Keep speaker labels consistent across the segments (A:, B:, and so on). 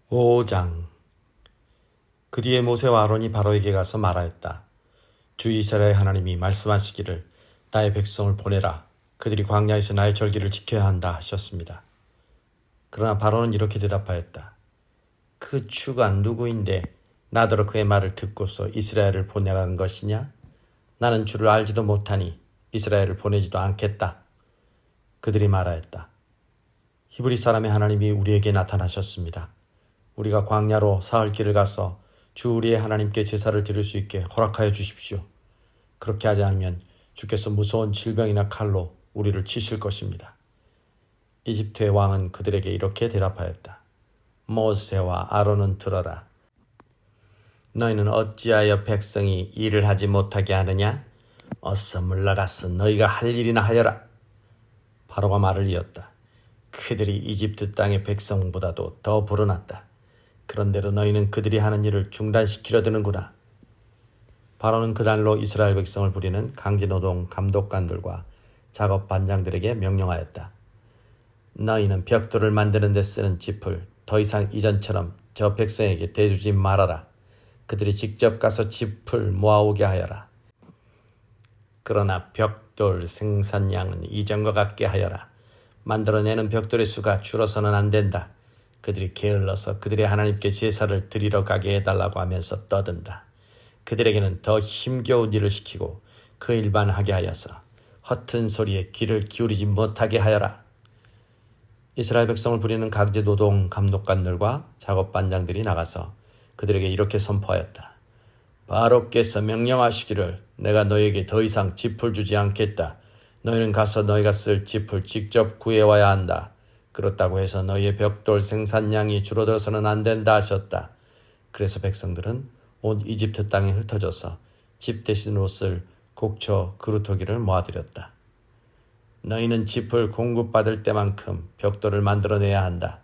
A: 5장. 그 뒤에 모세와 아론이 바로에게 가서 말하였다. 주 이스라엘 하나님이 말씀하시기를 나의 백성을 보내라. 그들이 광야에서 나의 절기를 지켜야 한다 하셨습니다. 그러나 바로는 이렇게 대답하였다. 그 주가 누구인데 나더러 그의 말을 듣고서 이스라엘을 보내라는 것이냐? 나는 주를 알지도 못하니 이스라엘을 보내지도 않겠다. 그들이 말하였다. 히브리 사람의 하나님이 우리에게 나타나셨습니다. 우리가 광야로 사흘 길을 가서 주 우리의 하나님께 제사를 드릴 수 있게 허락하여 주십시오. 그렇게 하지 않으면 주께서 무서운 질병이나 칼로 우리를 치실 것입니다. 이집트의 왕은 그들에게 이렇게 대답하였다. 모세와 아론은 들어라. 너희는 어찌하여 백성이 일을 하지 못하게 하느냐? 어서 물러가서 너희가 할 일이나 하여라. 바로가 말을 이었다. 그들이 이집트 땅의 백성보다도 더 불어났다. 그런데도 너희는 그들이 하는 일을 중단시키려 드는구나. 바로는 그날로 이스라엘 백성을 부리는 강제노동 감독관들과 작업 반장들에게 명령하였다. 너희는 벽돌을 만드는 데 쓰는 짚을 더 이상 이전처럼 저 백성에게 대주지 말아라. 그들이 직접 가서 짚을 모아오게 하여라. 그러나 벽돌 생산량은 이전과 같게 하여라. 만들어내는 벽돌의 수가 줄어서는 안 된다. 그들이 게을러서 그들의 하나님께 제사를 드리러 가게 해달라고 하면서 떠든다. 그들에게는 더 힘겨운 일을 시키고 그 일만 하게 하여서 허튼 소리에 귀를 기울이지 못하게 하여라. 이스라엘 백성을 부리는 강제노동 감독관들과 작업반장들이 나가서 그들에게 이렇게 선포하였다. 바로께서 명령하시기를 내가 너희에게 더 이상 짚을 주지 않겠다. 너희는 가서 너희가 쓸 짚을 직접 구해와야 한다. 그렇다고 해서 너희의 벽돌 생산량이 줄어들어서는 안 된다 하셨다. 그래서 백성들은 온 이집트 땅에 흩어져서 짚 대신으로 쓸 곡초 그루터기를 모아들였다. 너희는 짚을 공급받을 때만큼 벽돌을 만들어내야 한다.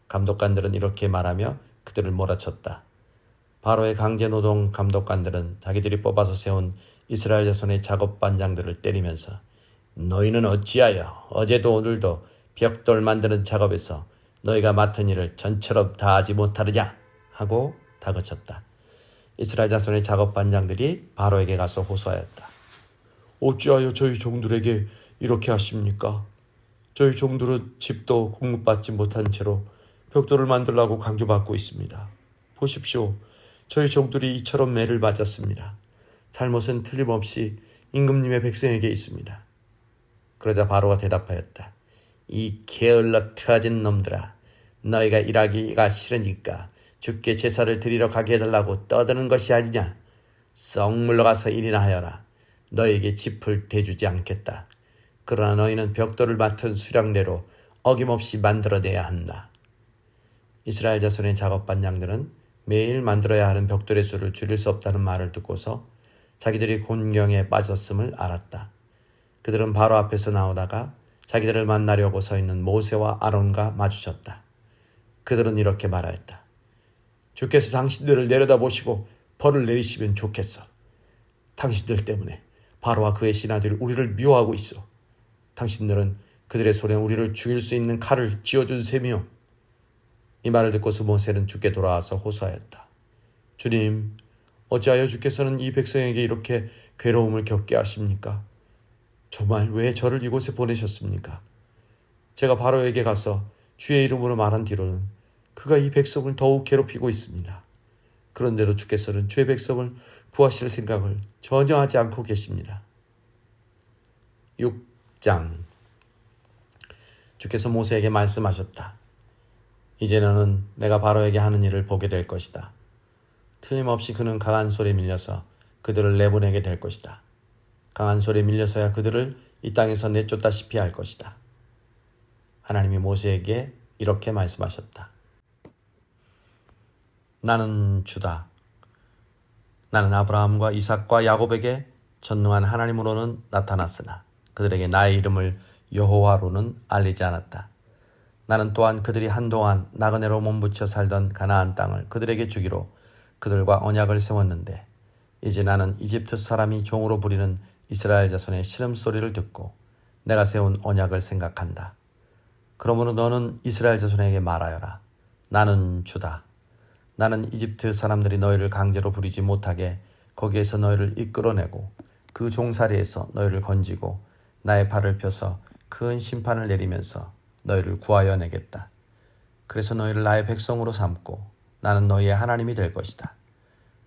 A: 감독관들은 이렇게 말하며 그들을 몰아쳤다. 바로의 강제노동 감독관들은 자기들이 뽑아서 세운 이스라엘 자손의 작업반장들을 때리면서 너희는 어찌하여 어제도 오늘도 벽돌 만드는 작업에서 너희가 맡은 일을 전처럼 다하지 못하느냐 하고 다그쳤다. 이스라엘 자손의 작업반장들이 바로에게 가서 호소하였다. 어찌하여 저희 종들에게 이렇게 하십니까? 저희 종들은 집도 공급받지 못한 채로 벽돌을 만들라고 강조받고 있습니다. 보십시오. 저희 종들이 이처럼 매를 맞았습니다. 잘못은 틀림없이 임금님의 백성에게 있습니다. 그러자 바로가 대답하였다. 이 게을러 트아진 놈들아, 너희가 일하기가 싫으니까 주께 제사를 드리러 가게 해달라고 떠드는 것이 아니냐. 썩 물러가서 일이나 하여라. 너희에게 짚을 대주지 않겠다. 그러나 너희는 벽돌을 맡은 수량대로 어김없이 만들어내야 한다. 이스라엘 자손의 작업반장들은 매일 만들어야 하는 벽돌의 수를 줄일 수 없다는 말을 듣고서 자기들이 곤경에 빠졌음을 알았다. 그들은 바로 앞에서 나오다가 자기들을 만나려고 서 있는 모세와 아론과 마주쳤다. 그들은 이렇게 말하였다. 주께서 당신들을 내려다보시고 벌을 내리시면 좋겠어. 당신들 때문에 바로와 그의 신하들이 우리를 미워하고 있어. 당신들은 그들의 손에 우리를 죽일 수 있는 칼을 쥐어준 셈이요. 이 말을 듣고서 모세는 주께 돌아와서 호소하였다. 주님, 어찌하여 주께서는 이 백성에게 이렇게 괴로움을 겪게 하십니까? 정말 왜 저를 이곳에 보내셨습니까? 제가 바로에게 가서 주의 이름으로 말한 뒤로는 그가 이 백성을 더욱 괴롭히고 있습니다. 그런데도 주께서는 주의 백성을 부하실 생각을 전혀 하지 않고 계십니다. 6장. 주께서 모세에게 말씀하셨다. 이제 너는 내가 바로에게 하는 일을 보게 될 것이다. 틀림없이 그는 강한 소리에 밀려서 그들을 내보내게 될 것이다. 강한 소리에 밀려서야 그들을 이 땅에서 내쫓다시피 할 것이다. 하나님이 모세에게 이렇게 말씀하셨다. 나는 주다. 나는 아브라함과 이삭과 야곱에게 전능한 하나님으로는 나타났으나 그들에게 나의 이름을 여호와로는 알리지 않았다. 나는 또한 그들이 한동안 나그네로 몸부쳐 살던 가나안 땅을 그들에게 주기로 그들과 언약을 세웠는데 이제 나는 이집트 사람이 종으로 부리는 이스라엘 자손의 신음소리를 듣고 내가 세운 언약을 생각한다. 그러므로 너는 이스라엘 자손에게 말하여라. 나는 주다. 나는 이집트 사람들이 너희를 강제로 부리지 못하게 거기에서 너희를 이끌어내고 그 종살이에서 너희를 건지고 나의 발을 펴서 큰 심판을 내리면서 너희를 구하여 내겠다. 그래서 너희를 나의 백성으로 삼고 나는 너희의 하나님이 될 것이다.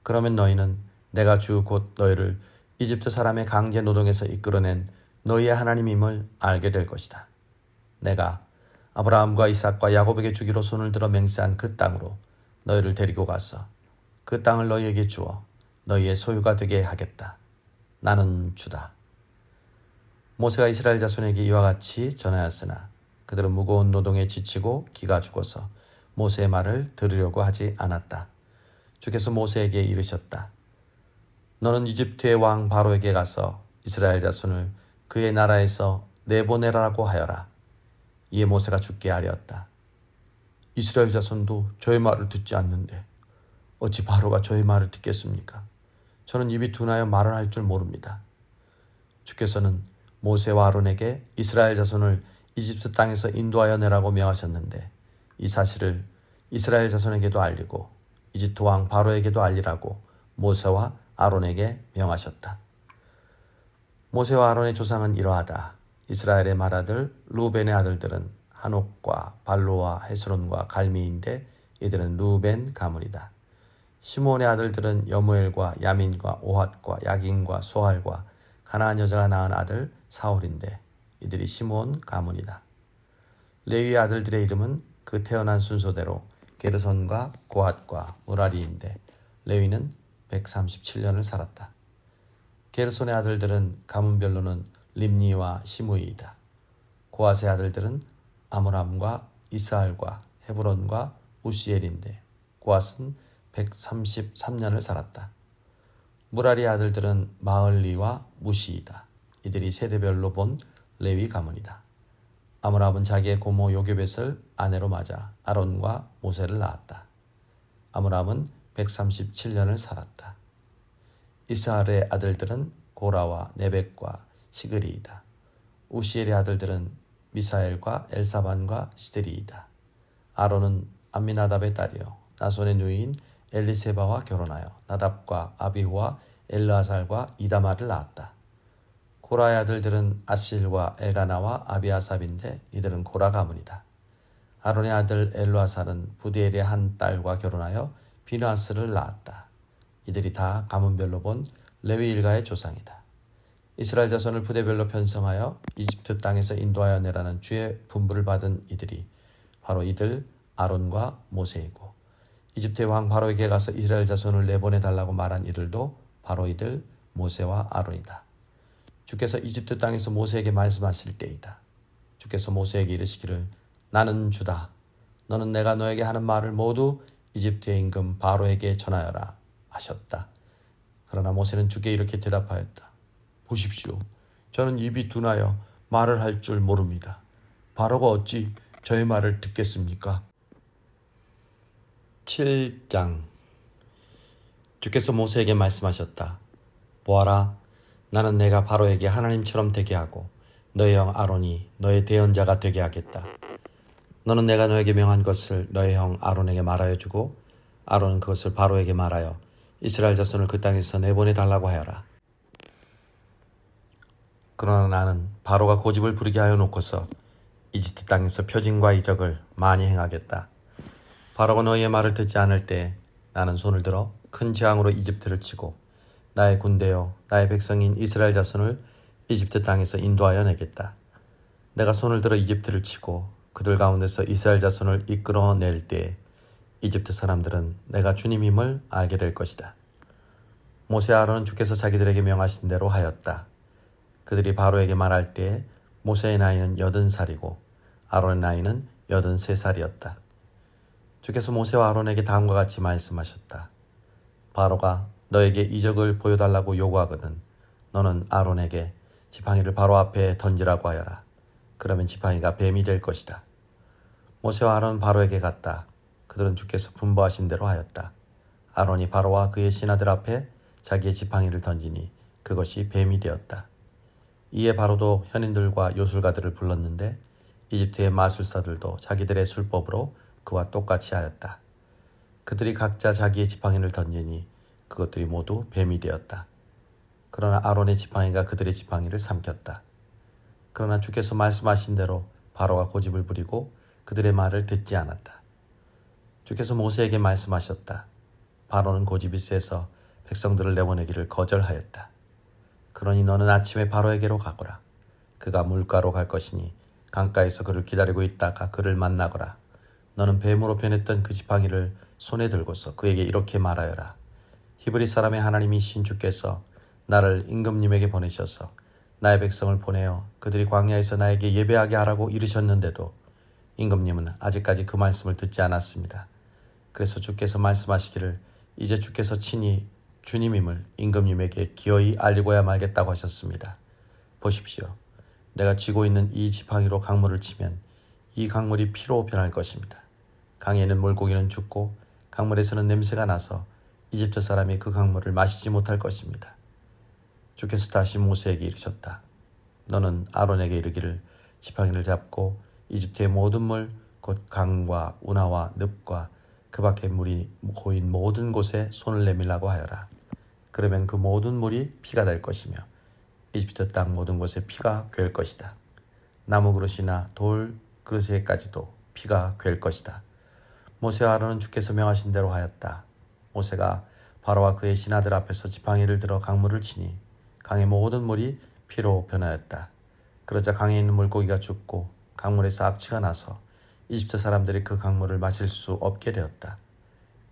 A: 그러면 너희는 내가 주 곧 너희를 이집트 사람의 강제 노동에서 이끌어낸 너희의 하나님임을 알게 될 것이다. 내가 아브라함과 이삭과 야곱에게 주기로 손을 들어 맹세한 그 땅으로 너희를 데리고 가서 그 땅을 너희에게 주어 너희의 소유가 되게 하겠다. 나는 주다. 모세가 이스라엘 자손에게 이와 같이 전하였으나 그들은 무거운 노동에 지치고 기가 죽어서 모세의 말을 들으려고 하지 않았다. 주께서 모세에게 이르셨다. 너는 이집트의 왕 바로에게 가서 이스라엘 자손을 그의 나라에서 내보내라고 하여라. 이에 모세가 주께 아뢰었다. 이스라엘 자손도 저의 말을 듣지 않는데 어찌 바로가 저의 말을 듣겠습니까? 저는 입이 둔하여 말을 할 줄 모릅니다. 주께서는 모세와 아론에게 이스라엘 자손을 이집트 땅에서 인도하여 내라고 명하셨는데 이 사실을 이스라엘 자손에게도 알리고 이집트 왕 바로에게도 알리라고 모세와 아론에게 명하셨다. 모세와 아론의 조상은 이러하다. 이스라엘의 맏아들 루벤의 아들들은 한옥과 발로와 헤스론과 갈미인데 이들은 루벤 가문이다. 시몬의 아들들은 여무엘과 야민과 오핫과 야긴과 소할과 가나안 여자가 낳은 아들 사울인데 이들이 시몬 가문이다. 레위의 아들들의 이름은 그 태어난 순서대로 게르손과 고핫과 무라리인데 레위는 137년을 살았다. 게르손의 아들들은 가문별로는 림니와 시므이이다. 고핫의 아들들은 아므람과 이스할과 헤브론과 우시엘인데 고핫은 133년을 살았다. 무라리의 아들들은 마흘리와 무시이다. 이들이 세대별로 본 레위 가문이다. 아므람은 자기의 고모 요게벳을 아내로 맞아 아론과 모세를 낳았다. 아므람은 137년을 살았다. 이스할의 아들들은 고라와 네벡과 시그리이다. 우시엘의 아들들은 미사엘과 엘사반과 시드리이다. 아론은 암미나답의 딸이요 나손의 누이인 엘리세바와 결혼하여 나답과 아비후와 엘르아살과 이다말을 낳았다. 고라의 아들들은 아실과 엘가나와 아비아삽인데 이들은 고라 가문이다. 아론의 아들 엘르아살은 부디엘의 한 딸과 결혼하여 비느하스를 낳았다. 이들이 다 가문별로 본 레위 일가의 조상이다. 이스라엘 자손을 부대별로 편성하여 이집트 땅에서 인도하여 내라는 주의 분부를 받은 이들이 바로 이들 아론과 모세이고 이집트의 왕 바로에게 가서 이스라엘 자손을 내보내달라고 말한 이들도 바로 이들 모세와 아론이다. 주께서 이집트 땅에서 모세에게 말씀하실 때이다. 주께서 모세에게 이르시기를 나는 주다. 너는 내가 너에게 하는 말을 모두 이집트의 임금 바로에게 전하여라 하셨다. 그러나 모세는 주께 이렇게 대답하였다. 보십시오. 저는 입이 둔하여 말을 할 줄 모릅니다. 바로가 어찌 저의 말을 듣겠습니까? 7장. 주께서 모세에게 말씀하셨다. 보아라, 나는 내가 바로에게 하나님처럼 되게 하고 너의 형 아론이 너의 대언자가 되게 하겠다. 너는 내가 너에게 명한 것을 너의 형 아론에게 말하여 주고 아론은 그것을 바로에게 말하여 이스라엘 자손을 그 땅에서 내보내 달라고 하여라. 그러나 나는 바로가 고집을 부리게 하여 놓고서 이집트 땅에서 표징과 이적을 많이 행하겠다. 바로가 너희의 말을 듣지 않을 때 나는 손을 들어 큰 재앙으로 이집트를 치고 나의 군대여 나의 백성인 이스라엘 자손을 이집트 땅에서 인도하여 내겠다. 내가 손을 들어 이집트를 치고 그들 가운데서 이스라엘 자손을 이끌어낼 때 이집트 사람들은 내가 주님임을 알게 될 것이다. 모세와 아론은 주께서 자기들에게 명하신 대로 하였다. 그들이 바로에게 말할 때 모세의 나이는 80살이고 아론의 나이는 83살이었다. 주께서 모세와 아론에게 다음과 같이 말씀하셨다. 바로가 너에게 이적을 보여달라고 요구하거든 너는 아론에게 지팡이를 바로 앞에 던지라고 하여라. 그러면 지팡이가 뱀이 될 것이다. 모세와 아론은 바로에게 갔다. 그들은 주께서 분부하신 대로 하였다. 아론이 바로와 그의 신하들 앞에 자기의 지팡이를 던지니 그것이 뱀이 되었다. 이에 바로도 현인들과 요술가들을 불렀는데 이집트의 마술사들도 자기들의 술법으로 그와 똑같이 하였다. 그들이 각자 자기의 지팡이를 던지니 그것들이 모두 뱀이 되었다. 그러나 아론의 지팡이가 그들의 지팡이를 삼켰다. 그러나 주께서 말씀하신 대로 바로가 고집을 부리고 그들의 말을 듣지 않았다. 주께서 모세에게 말씀하셨다. 바로는 고집이 세서 백성들을 내보내기를 거절하였다. 그러니 너는 아침에 바로에게로 가거라. 그가 물가로 갈 것이니 강가에서 그를 기다리고 있다가 그를 만나거라. 너는 뱀으로 변했던 그 지팡이를 손에 들고서 그에게 이렇게 말하여라. 히브리 사람의 하나님이신 주께서 나를 임금님에게 보내셔서 나의 백성을 보내어 그들이 광야에서 나에게 예배하게 하라고 이르셨는데도 임금님은 아직까지 그 말씀을 듣지 않았습니다. 그래서 주께서 말씀하시기를 이제 주께서 친히 주님임을 임금님에게 기어이 알리고야 말겠다고 하셨습니다. 보십시오. 내가 쥐고 있는 이 지팡이로 강물을 치면 이 강물이 피로 변할 것입니다. 강에 있는 물고기는 죽고 강물에서는 냄새가 나서 이집트 사람이 그 강물을 마시지 못할 것입니다. 주께서 다시 모세에게 이르셨다. 너는 아론에게 이르기를 지팡이를 잡고 이집트의 모든 물 곧 강과 운하와 늪과 그 밖에 물이 고인 모든 곳에 손을 내밀라고 하여라. 그러면 그 모든 물이 피가 될 것이며 이집트 땅 모든 곳에 피가 괴할 것이다. 나무 그릇이나 돌 그릇에까지도 피가 괴할 것이다. 모세와 아론은 주께서 명하신 대로 하였다. 모세가 바로와 그의 신하들 앞에서 지팡이를 들어 강물을 치니 강의 모든 물이 피로 변하였다. 그러자 강에 있는 물고기가 죽고 강물에서 악취가 나서 이집트 사람들이 그 강물을 마실 수 없게 되었다.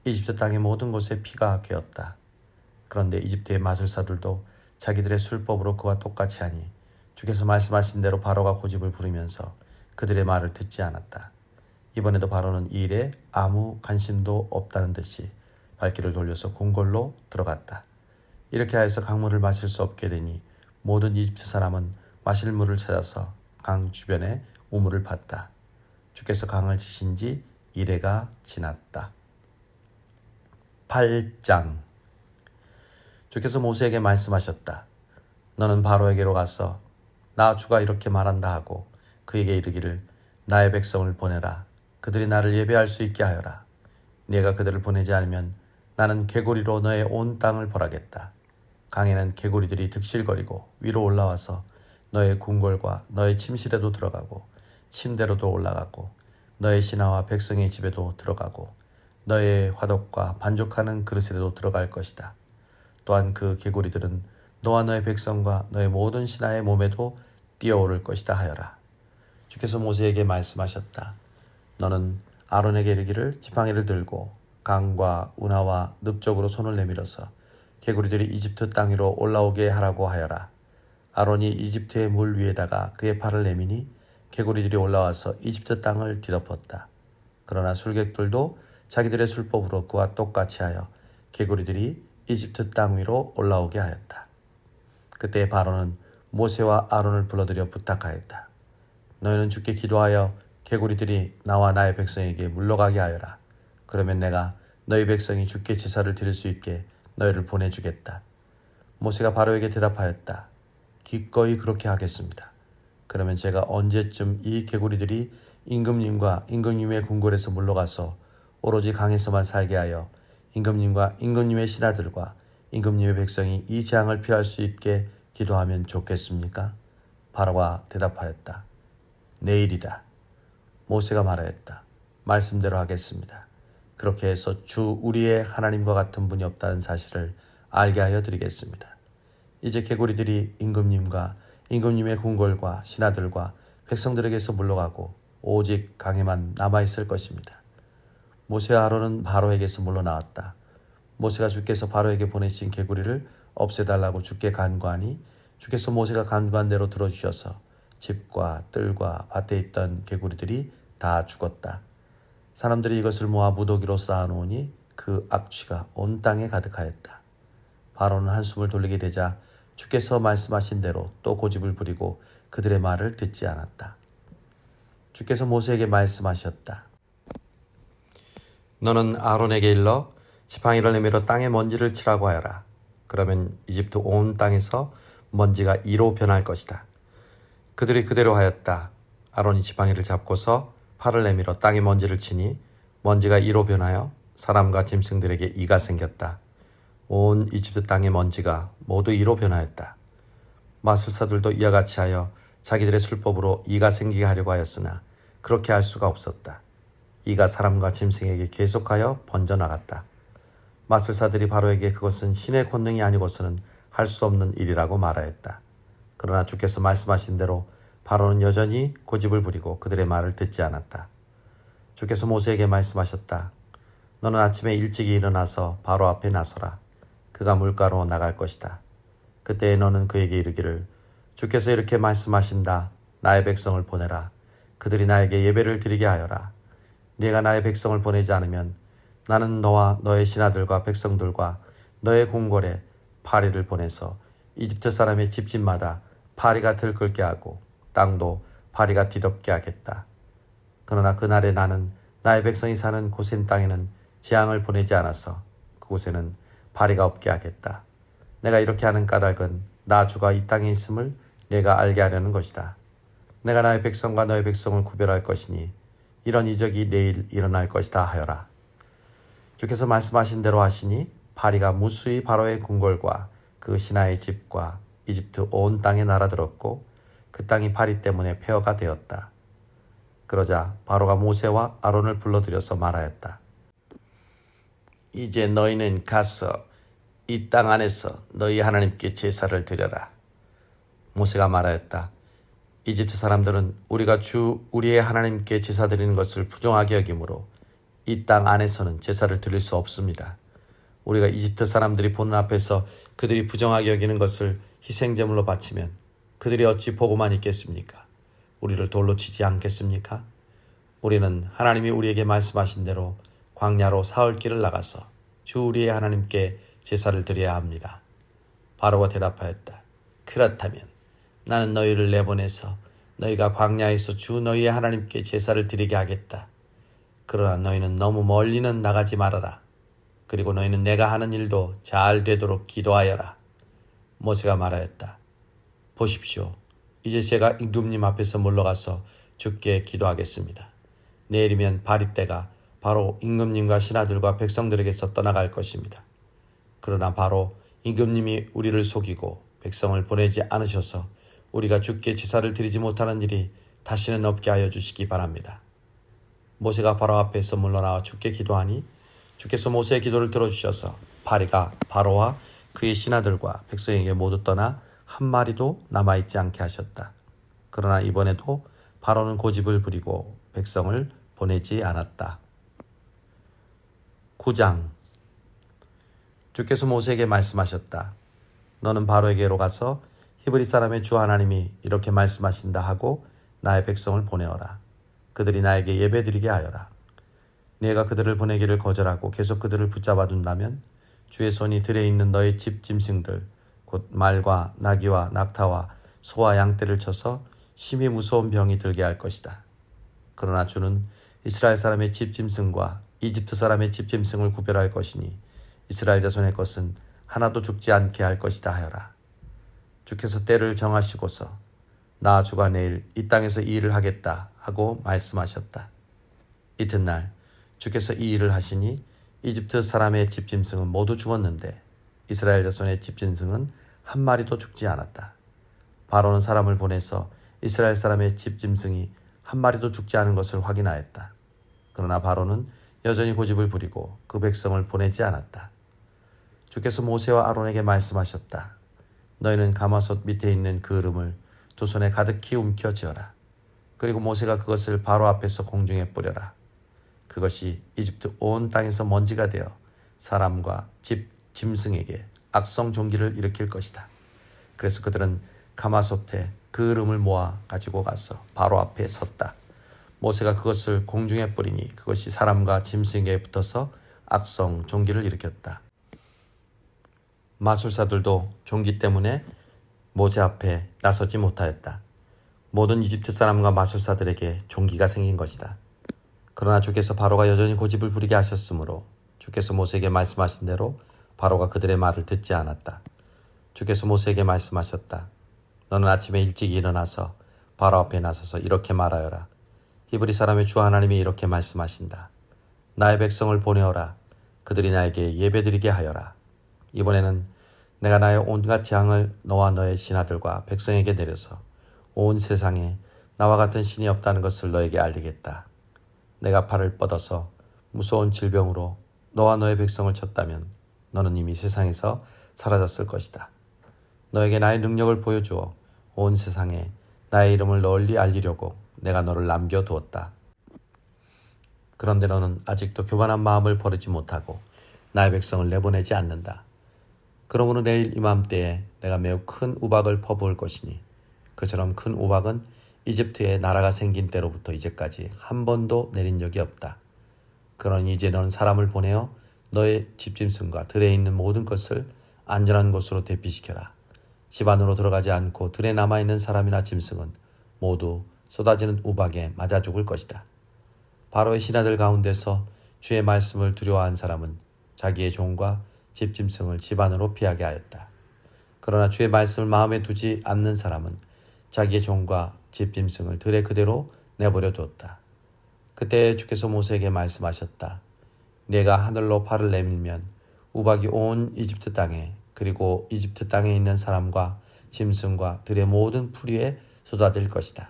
A: 이집트 땅의 모든 곳에 피가 괴었다. 그런데 이집트의 마술사들도 자기들의 술법으로 그와 똑같이 하니 주께서 말씀하신 대로 바로가 고집을 부리면서 그들의 말을 듣지 않았다. 이번에도 바로는 이 일에 아무 관심도 없다는 듯이 발길을 돌려서 궁궐로 들어갔다. 이렇게 하여서 강물을 마실 수 없게 되니 모든 이집트 사람은 마실 물을 찾아서 강 주변에 우물을 팠다. 주께서 강을 치신 지 이래가 지났다. 8장. 주께서 모세에게 말씀하셨다. 너는 바로에게로 가서 나 주가 이렇게 말한다 하고 그에게 이르기를 나의 백성을 보내라. 그들이 나를 예배할 수 있게 하여라. 네가 그들을 보내지 않으면 나는 개구리로 너의 온 땅을 벌하겠다. 강에는 개구리들이 득실거리고 위로 올라와서 너의 궁궐과 너의 침실에도 들어가고 침대로도 올라가고 너의 신하와 백성의 집에도 들어가고 너의 화덕과 반죽하는 그릇에도 들어갈 것이다. 또한 그 개구리들은 너와 너의 백성과 너의 모든 신하의 몸에도 뛰어오를 것이다 하여라. 주께서 모세에게 말씀하셨다. 너는 아론에게 이르기를 지팡이를 들고 강과 운하와 늪 쪽으로 손을 내밀어서 개구리들이 이집트 땅 위로 올라오게 하라고 하여라. 아론이 이집트의 물 위에다가 그의 팔을 내미니 개구리들이 올라와서 이집트 땅을 뒤덮었다. 그러나 술객들도 자기들의 술법으로 그와 똑같이 하여 개구리들이 이집트 땅 위로 올라오게 하였다. 그때 바로는 모세와 아론을 불러들여 부탁하였다. 너희는 주께 기도하여 개구리들이 나와 나의 백성에게 물러가게 하여라. 그러면 내가 너희 백성이 주께 제사를 드릴 수 있게 너희를 보내주겠다. 모세가 바로에게 대답하였다. 기꺼이 그렇게 하겠습니다. 그러면 제가 언제쯤 이 개구리들이 임금님과 임금님의 궁궐에서 물러가서 오로지 강에서만 살게 하여 임금님과 임금님의 신하들과 임금님의 백성이 이 재앙을 피할 수 있게 기도하면 좋겠습니까? 바로가 대답하였다. 내일이다. 모세가 말하였다. 말씀대로 하겠습니다. 그렇게 해서 주 우리의 하나님과 같은 분이 없다는 사실을 알게 하여 드리겠습니다. 이제 개구리들이 임금님과 임금님의 궁궐과 신하들과 백성들에게서 물러가고 오직 강에만 남아있을 것입니다. 모세와 아론은 바로에게서 물러나왔다. 모세가 주께서 바로에게 보내신 개구리를 없애달라고 주께 간구하니 주께서 모세가 간구한 대로 들어주셔서 집과 뜰과 밭에 있던 개구리들이 다 죽었다. 사람들이 이것을 모아 무더기로 쌓아놓으니 그 악취가 온 땅에 가득하였다. 바로는 한숨을 돌리게 되자 주께서 말씀하신 대로 또 고집을 부리고 그들의 말을 듣지 않았다. 주께서 모세에게 말씀하셨다. 너는 아론에게 일러 지팡이를 내밀어 땅에 먼지를 치라고 하여라. 그러면 이집트 온 땅에서 먼지가 이로 변할 것이다. 그들이 그대로 하였다. 아론이 지팡이를 잡고서 팔을 내밀어 땅에 먼지를 치니 먼지가 이로 변하여 사람과 짐승들에게 이가 생겼다. 온 이집트 땅의 먼지가 모두 이로 변하였다. 마술사들도 이와 같이 하여 자기들의 술법으로 이가 생기게 하려고 하였으나 그렇게 할 수가 없었다. 이가 사람과 짐승에게 계속하여 번져나갔다. 마술사들이 바로에게 그것은 신의 권능이 아니고서는 할 수 없는 일이라고 말하였다. 그러나 주께서 말씀하신 대로 바로는 여전히 고집을 부리고 그들의 말을 듣지 않았다. 주께서 모세에게 말씀하셨다. 너는 아침에 일찍이 일어나서 바로 앞에 나서라. 그가 물가로 나갈 것이다. 그때에 너는 그에게 이르기를 주께서 이렇게 말씀하신다. 나의 백성을 보내라. 그들이 나에게 예배를 드리게 하여라. 네가 나의 백성을 보내지 않으면 나는 너와 너의 신하들과 백성들과 너의 궁궐에 파리를 보내서 이집트 사람의 집집마다 파리가 들끓게 하고 땅도 파리가 뒤덮게 하겠다. 그러나 그날에 나는 나의 백성이 사는 고센 땅에는 재앙을 보내지 않아서 그곳에는 파리가 없게 하겠다. 내가 이렇게 하는 까닭은 나 주가 이 땅에 있음을 내가 알게 하려는 것이다. 내가 나의 백성과 너의 백성을 구별할 것이니 이런 이적이 내일 일어날 것이다 하여라. 주께서 말씀하신 대로 하시니 파리가 무수히 바로의 궁궐과 그 신하의 집과 이집트 온 땅에 날아들었고 그 땅이 파리 때문에 폐허가 되었다. 그러자 바로가 모세와 아론을 불러들여서 말하였다. 이제 너희는 가서 이 땅 안에서 너희 하나님께 제사를 드려라. 모세가 말하였다. 이집트 사람들은 우리가 우리의 하나님께 제사 드리는 것을 부정하게 여기므로 이 땅 안에서는 제사를 드릴 수 없습니다. 우리가 이집트 사람들이 보는 앞에서 그들이 부정하게 여기는 것을 희생제물로 바치면 그들이 어찌 보고만 있겠습니까? 우리를 돌로 치지 않겠습니까? 우리는 하나님이 우리에게 말씀하신 대로 광야로 사흘 길을 나가서 주 우리의 하나님께 제사를 드려야 합니다. 바로가 대답하였다. 그렇다면 나는 너희를 내보내서 너희가 광야에서 주 너희의 하나님께 제사를 드리게 하겠다. 그러나 너희는 너무 멀리는 나가지 말아라. 그리고 너희는 내가 하는 일도 잘 되도록 기도하여라. 모세가 말하였다. 보십시오. 이제 제가 임금님 앞에서 물러가서 주께 기도하겠습니다. 내일이면 바리 때가 바로 임금님과 신하들과 백성들에게서 떠나갈 것입니다. 그러나 바로 임금님이 우리를 속이고 백성을 보내지 않으셔서 우리가 주께 제사를 드리지 못하는 일이 다시는 없게 하여 주시기 바랍니다. 모세가 바로 앞에서 물러나와 주께 기도하니 주께서 모세의 기도를 들어주셔서 파리가 바로와 그의 신하들과 백성에게 모두 떠나 한 마리도 남아있지 않게 하셨다. 그러나 이번에도 바로는 고집을 부리고 백성을 보내지 않았다. 9장. 주께서 모세에게 말씀하셨다. 너는 바로에게로 가서 히브리 사람의 주 하나님이 이렇게 말씀하신다 하고 나의 백성을 보내어라. 그들이 나에게 예배드리게 하여라. 네가 그들을 보내기를 거절하고 계속 그들을 붙잡아 둔다면 주의 손이 들에 있는 너의 집 짐승들 곧 말과 나귀와 낙타와 소와 양떼를 쳐서 심히 무서운 병이 들게 할 것이다. 그러나 주는 이스라엘 사람의 집 짐승과 이집트 사람의 집 짐승을 구별할 것이니 이스라엘 자손의 것은 하나도 죽지 않게 할 것이다 하여라. 주께서 때를 정하시고서 나 주가 내일 이 땅에서 이 일을 하겠다 하고 말씀하셨다. 이튿날 주께서 이 일을 하시니 이집트 사람의 집 짐승은 모두 죽었는데 이스라엘 자손의 집 짐승은 한 마리도 죽지 않았다. 바로는 사람을 보내서 이스라엘 사람의 집 짐승이 한 마리도 죽지 않은 것을 확인하였다. 그러나 바로는 여전히 고집을 부리고 그 백성을 보내지 않았다. 주께서 모세와 아론에게 말씀하셨다. 너희는 가마솥 밑에 있는 그 얼음을 두 손에 가득히 움켜 지어라. 그리고 모세가 그것을 바로 앞에서 공중에 뿌려라. 그것이 이집트 온 땅에서 먼지가 되어 사람과 집 짐승에게 악성 종기를 일으킬 것이다. 그래서 그들은 가마솥에 그 얼음을 모아 가지고 가서 바로 앞에 섰다. 모세가 그것을 공중에 뿌리니 그것이 사람과 짐승에게 붙어서 악성 종기를 일으켰다. 마술사들도 종기 때문에 모세 앞에 나서지 못하였다. 모든 이집트 사람과 마술사들에게 종기가 생긴 것이다. 그러나 주께서 바로가 여전히 고집을 부리게 하셨으므로 주께서 모세에게 말씀하신 대로 바로가 그들의 말을 듣지 않았다. 주께서 모세에게 말씀하셨다. 너는 아침에 일찍 일어나서 바로 앞에 나서서 이렇게 말하여라. 히브리 사람의 주 하나님이 이렇게 말씀하신다. 나의 백성을 보내어라. 그들이 나에게 예배드리게 하여라. 이번에는 내가 나의 온갖 재앙을 너와 너의 신하들과 백성에게 내려서 온 세상에 나와 같은 신이 없다는 것을 너에게 알리겠다. 내가 팔을 뻗어서 무서운 질병으로 너와 너의 백성을 쳤다면 너는 이미 세상에서 사라졌을 것이다. 너에게 나의 능력을 보여주어 온 세상에 나의 이름을 널리 알리려고 내가 너를 남겨두었다. 그런데 너는 아직도 교만한 마음을 버리지 못하고 나의 백성을 내보내지 않는다. 그러므로 내일 이맘때에 내가 매우 큰 우박을 퍼부을 것이니 그처럼 큰 우박은 이집트에 나라가 생긴 때로부터 이제까지 한 번도 내린 적이 없다. 그러니 이제 너는 사람을 보내어 너의 집짐승과 들에 있는 모든 것을 안전한 곳으로 대피시켜라. 집 안으로 들어가지 않고 들에 남아있는 사람이나 짐승은 모두 쏟아지는 우박에 맞아 죽을 것이다. 바로의 신하들 가운데서 주의 말씀을 두려워한 사람은 자기의 종과 집짐승을 집 안으로 피하게 하였다. 그러나 주의 말씀을 마음에 두지 않는 사람은 자기의 종과 집짐승을 들에 그대로 내버려 두었다. 그때 주께서 모세에게 말씀하셨다. 네가 하늘로 팔을 내밀면 우박이 온 이집트 땅에 그리고 이집트 땅에 있는 사람과 짐승과 들의 모든 풀 위에 쏟아질 것이다.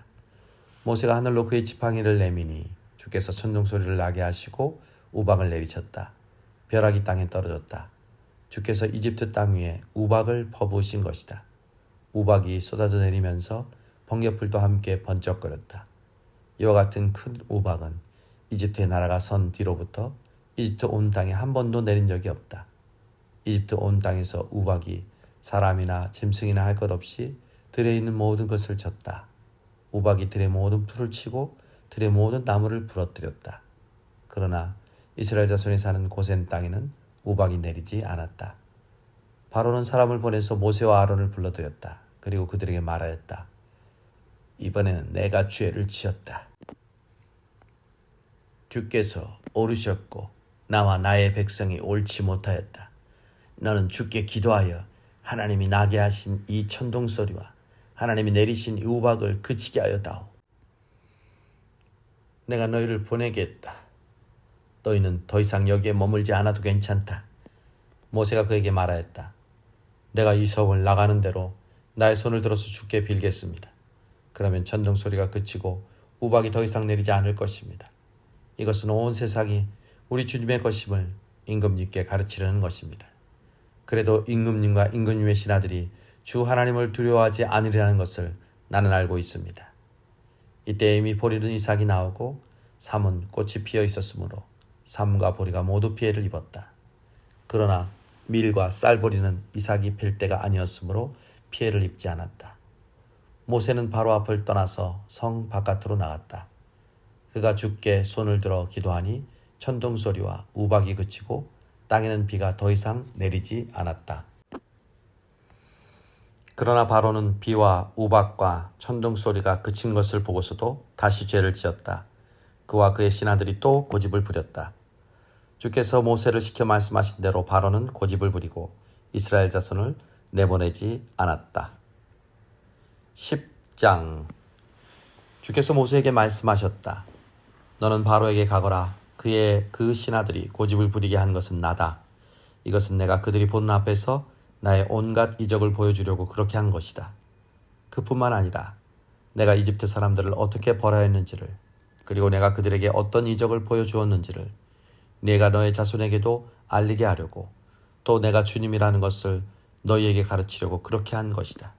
A: 모세가 하늘로 그의 지팡이를 내미니 주께서 천둥 소리를 나게 하시고 우박을 내리쳤다. 벼락이 땅에 떨어졌다. 주께서 이집트 땅 위에 우박을 퍼부으신 것이다. 우박이 쏟아져 내리면서 번개풀도 함께 번쩍거렸다. 이와 같은 큰 우박은 이집트의 나라가 선 뒤로부터 이집트 온 땅에 한 번도 내린 적이 없다. 이집트 온 땅에서 우박이 사람이나 짐승이나 할 것 없이 들에 있는 모든 것을 쳤다. 우박이 들의 모든 풀을 치고 들의 모든 나무를 부러뜨렸다. 그러나 이스라엘 자손이 사는 고센 땅에는 우박이 내리지 않았다. 바로는 사람을 보내서 모세와 아론을 불러들였다. 그리고 그들에게 말하였다. 이번에는 내가 죄를 지었다. 주께서 오르셨고 나와 나의 백성이 옳지 못하였다. 너는 주께 기도하여 하나님이 나게 하신 이 천둥 소리와 하나님이 내리신 이 우박을 그치게 하여 다오. 내가 너희를 보내겠다. 너희는 더 이상 여기에 머물지 않아도 괜찮다. 모세가 그에게 말하였다. 내가 이 성을 나가는 대로 나의 손을 들어서 주께 빌겠습니다. 그러면 천둥 소리가 그치고 우박이 더 이상 내리지 않을 것입니다. 이것은 온 세상이 우리 주님의 것임을 임금님께 가르치려는 것입니다. 그래도 임금님과 임금님의 신하들이 주 하나님을 두려워하지 않으리라는 것을 나는 알고 있습니다. 이때 이미 보리는 이삭이 나오고 삼은 꽃이 피어 있었으므로 삼과 보리가 모두 피해를 입었다. 그러나 밀과 쌀보리는 이삭이 필 때가 아니었으므로 피해를 입지 않았다. 모세는 바로 앞을 떠나서 성 바깥으로 나갔다. 그가 주께 손을 들어 기도하니 천둥 소리와 우박이 그치고 땅에는 비가 더 이상 내리지 않았다. 그러나 바로는 비와 우박과 천둥 소리가 그친 것을 보고서도 다시 죄를 지었다. 그와 그의 신하들이 또 고집을 부렸다. 주께서 모세를 시켜 말씀하신 대로 바로는 고집을 부리고 이스라엘 자손을 내보내지 않았다. 10장. 주께서 모세에게 말씀하셨다. 너는 바로에게 가거라. 그 신하들이 고집을 부리게 한 것은 나다. 이것은 내가 그들이 보는 앞에서 나의 온갖 이적을 보여주려고 그렇게 한 것이다. 그뿐만 아니라 내가 이집트 사람들을 어떻게 벌하였는지를, 그리고 내가 그들에게 어떤 이적을 보여주었는지를 내가 너의 자손에게도 알리게 하려고, 또 내가 주님이라는 것을 너희에게 가르치려고 그렇게 한 것이다.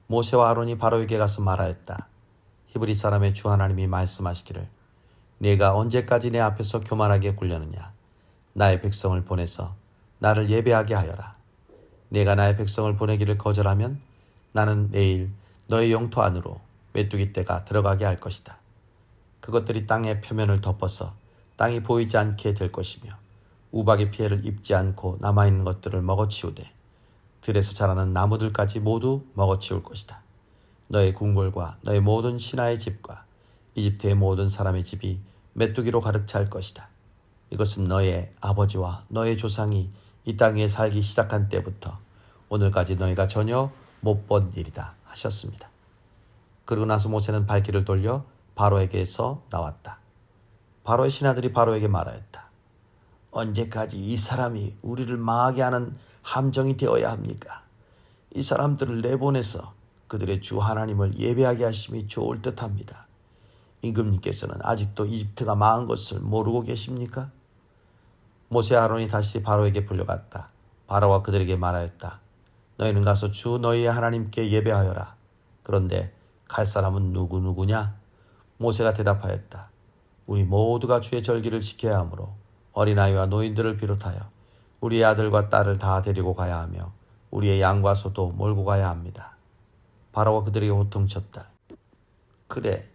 A: 모세와 아론이 바로에게 가서 말하였다. 히브리 사람의 주 하나님이 말씀하시기를 네가 언제까지 내 앞에서 교만하게 굴려느냐. 나의 백성을 보내서 나를 예배하게 하여라. 네가 나의 백성을 보내기를 거절하면 나는 내일 너의 영토 안으로 메뚜기 떼가 들어가게 할 것이다. 그것들이 땅의 표면을 덮어서 땅이 보이지 않게 될 것이며 우박의 피해를 입지 않고 남아있는 것들을 먹어치우되 들에서 자라는 나무들까지 모두 먹어치울 것이다. 너의 궁궐과 너의 모든 신하의 집과 이집트의 모든 사람의 집이 메뚜기로 가득 찰 것이다. 이것은 너의 아버지와 너의 조상이 이 땅 위에 살기 시작한 때부터 오늘까지 너희가 전혀 못 본 일이다 하셨습니다. 그러고 나서 모세는 발길을 돌려 바로에게서 나왔다. 바로의 신하들이 바로에게 말하였다. 언제까지 이 사람이 우리를 망하게 하는 함정이 되어야 합니까? 이 사람들을 내보내서 그들의 주 하나님을 예배하게 하심이 좋을 듯합니다. 임금님께서는 아직도 이집트가 망한 것을 모르고 계십니까? 모세 아론이 다시 바로에게 불려갔다. 바로가 그들에게 말하였다. 너희는 가서 주 너희의 하나님께 예배하여라. 그런데 갈 사람은 누구냐? 모세가 대답하였다. 우리 모두가 주의 절기를 지켜야 하므로 어린아이와 노인들을 비롯하여 우리의 아들과 딸을 다 데리고 가야 하며 우리의 양과 소도 몰고 가야 합니다. 바로가 그들에게 호통쳤다. 그래,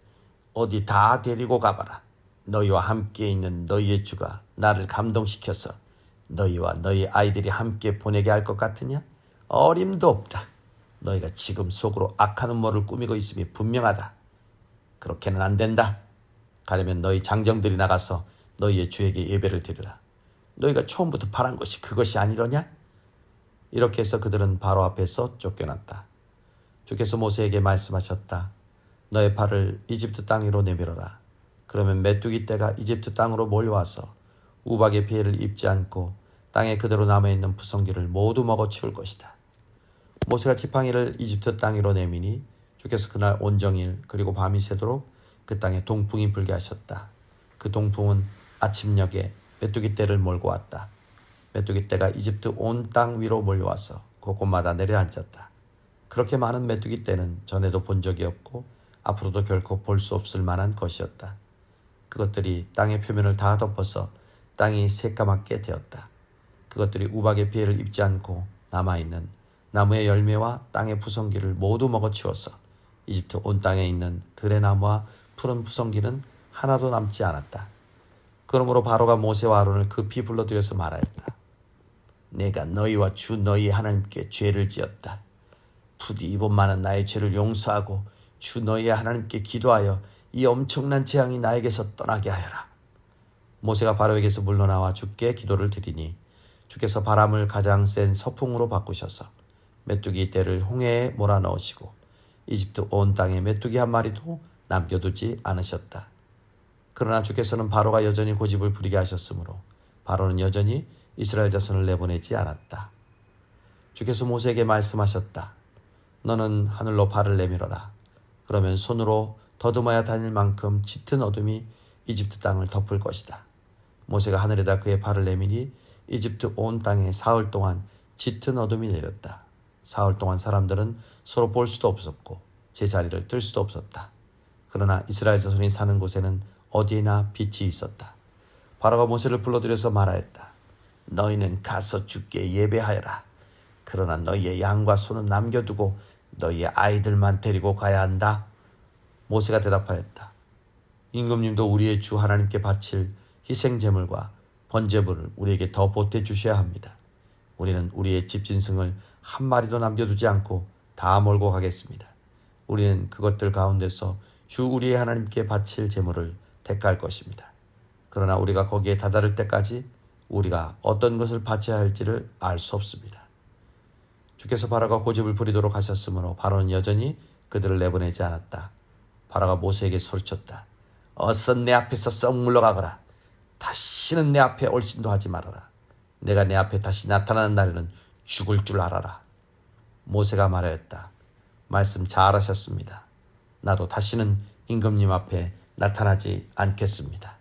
A: 어디 다 데리고 가봐라. 너희와 함께 있는 너희의 주가 나를 감동시켜서 너희와 너희 아이들이 함께 보내게 할 것 같으냐? 어림도 없다. 너희가 지금 속으로 악한 음모를 꾸미고 있음이 분명하다. 그렇게는 안 된다. 가려면 너희 장정들이 나가서 너희의 주에게 예배를 드리라. 너희가 처음부터 바란 것이 그것이 아니더냐? 이렇게 해서 그들은 바로 앞에서 쫓겨났다. 주께서 모세에게 말씀하셨다. 너의 팔을 이집트 땅 위로 내밀어라. 그러면 메뚜기 떼가 이집트 땅으로 몰려와서 우박의 피해를 입지 않고 땅에 그대로 남아있는 부성기를 모두 먹어치울 것이다. 모세가 지팡이를 이집트 땅 위로 내미니 주께서 그날 온종일 그리고 밤이 새도록 그 땅에 동풍이 불게 하셨다. 그 동풍은 아침녘에 메뚜기 떼를 몰고 왔다. 메뚜기 떼가 이집트 온 땅 위로 몰려와서 곳곳마다 내려앉았다. 그렇게 많은 메뚜기 떼는 전에도 본 적이 없고 앞으로도 결코 볼 수 없을 만한 것이었다. 그것들이 땅의 표면을 다 덮어서 땅이 새까맣게 되었다. 그것들이 우박의 피해를 입지 않고 남아있는 나무의 열매와 땅의 푸성기를 모두 먹어치워서 이집트 온 땅에 있는 들의 나무와 푸른 푸성기는 하나도 남지 않았다. 그러므로 바로가 모세와 아론을 급히 불러들여서 말하였다. 내가 너희와 주 너희 하나님께 죄를 지었다. 부디 이번만은 나의 죄를 용서하고 주 너희의 하나님께 기도하여 이 엄청난 재앙이 나에게서 떠나게 하여라. 모세가 바로에게서 물러나와 주께 기도를 드리니 주께서 바람을 가장 센 서풍으로 바꾸셔서 메뚜기 떼를 홍해에 몰아넣으시고 이집트 온 땅에 메뚜기 한 마리도 남겨두지 않으셨다. 그러나 주께서는 바로가 여전히 고집을 부리게 하셨으므로 바로는 여전히 이스라엘 자손을 내보내지 않았다. 주께서 모세에게 말씀하셨다. 너는 하늘로 발을 내밀어라. 그러면 손으로 더듬어야 다닐 만큼 짙은 어둠이 이집트 땅을 덮을 것이다. 모세가 하늘에다 그의 발을 내미니 이집트 온 땅에 사흘 동안 짙은 어둠이 내렸다. 사흘 동안 사람들은 서로 볼 수도 없었고 제자리를 뜰 수도 없었다. 그러나 이스라엘 자손이 사는 곳에는 어디에나 빛이 있었다. 바로가 모세를 불러들여서 말하였다. 너희는 가서 주께 예배하여라. 그러나 너희의 양과 소는 남겨두고 너희의 아이들만 데리고 가야 한다. 모세가 대답하였다. 임금님도 우리의 주 하나님께 바칠 희생제물과 번제물을 우리에게 더 보태 주셔야 합니다. 우리는 우리의 집짐승을 한 마리도 남겨두지 않고 다 몰고 가겠습니다. 우리는 그것들 가운데서 주 우리의 하나님께 바칠 제물을 택할 것입니다. 그러나 우리가 거기에 다다를 때까지 우리가 어떤 것을 바쳐야 할지를 알 수 없습니다. 주께서 바로가 고집을 부리도록 하셨으므로 바로는 여전히 그들을 내보내지 않았다. 바로가 모세에게 소리쳤다. 어서 내 앞에서 썩 물러가거라. 다시는 내 앞에 얼씬도 하지 말아라. 내가 내 앞에 다시 나타나는 날에는 죽을 줄 알아라. 모세가 말하였다. 말씀 잘하셨습니다. 나도 다시는 임금님 앞에 나타나지 않겠습니다.